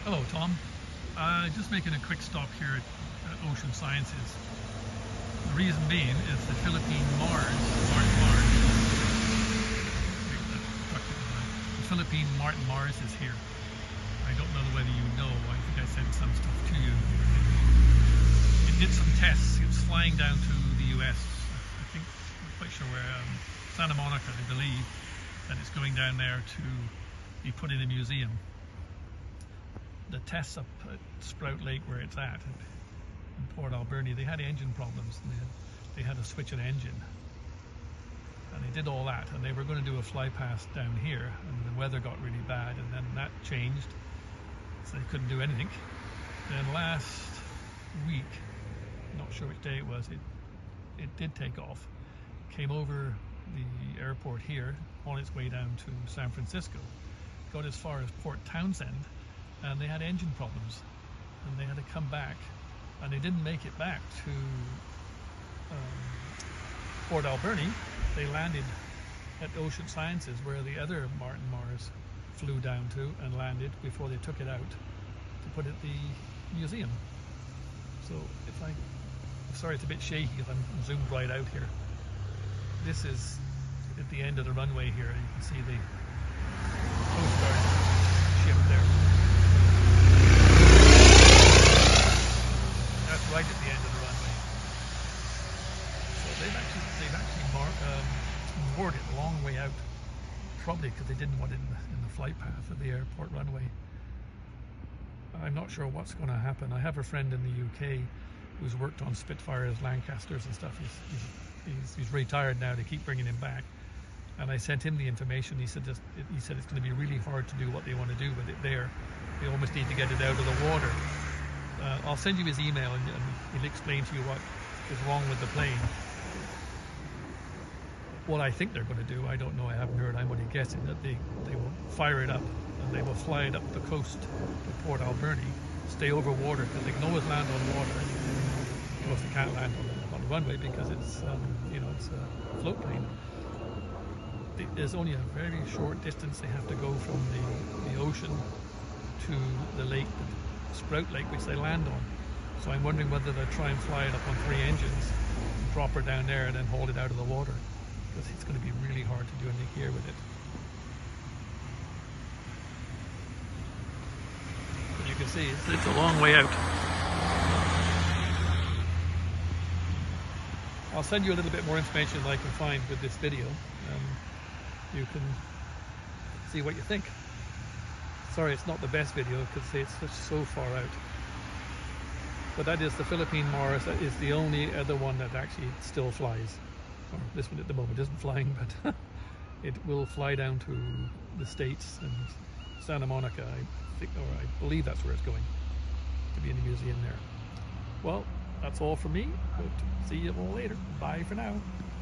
Hello, Tom. Just making a quick stop here at Ocean Sciences. The reason being is the Philippine Martin Mars. The Philippine Martin Mars is here. I don't know whether you know. I think I sent some stuff to you. It did some tests. It was flying down to the US. I think, I'm not quite sure where. Santa Monica, I believe, and it's going down there to be put in a museum. The tests up at Sproat Lake, where it's at, in Port Alberni, they had engine problems, and they had to switch an engine, and they did all that, and they were going to do a fly past down here, and the weather got really bad, and then that changed, so they couldn't do anything. Then last week, not sure which day it was, it did take off, came over the airport here on its way down to San Francisco, got as far as Port Townsend, and they had engine problems, and they had to come back, and they didn't make it back to Port Alberni. They landed at Ocean Sciences, where the other Martin Mars flew down to and landed before they took it out to put it at the museum. So sorry it's a bit shaky because I'm zoomed right out here. This is at the end of the runway here. You can see the Coast Guard ship there. That's right at the end of the runway. So they've actually moored it a long way out, probably because they didn't want it in the flight path of the airport runway. I'm not sure what's going to happen. I have a friend in the UK who's worked on Spitfires, Lancasters and stuff. He's retired now. They keep bringing him back, and I sent him the information. He said it's going to be really hard to do what they want to do with it there. They almost need to get it out of the water. I'll send you his email, and he'll explain to you what is wrong with the plane. What I think they're going to do, I don't know. I haven't heard. I'm only guessing that they will fire it up and they will fly it up the coast to Port Alberni, stay over water because they can always land on water. Of course, they can't land on the runway because it's it's a float plane. There's only a very short distance they have to go from the ocean to the lake, Sproat Lake, which they land on. So I'm wondering whether they'll try and fly it up on 3 engines, and drop her down there, and then hold it out of the water, because it's going to be really hard to do anything here with it. But you can see it's a long way out. I'll send you a little bit more information that I can find with this video. You can see what you think. Sorry, it's not the best video because it's just so far out. But that is the Philippine Mars. That is the only other one that actually still flies. Or this one at the moment isn't flying, but it will fly down to the States and Santa Monica, I think, or I believe that's where it's going, to be in the museum there. Well, that's all from me. But see you all later. Bye for now.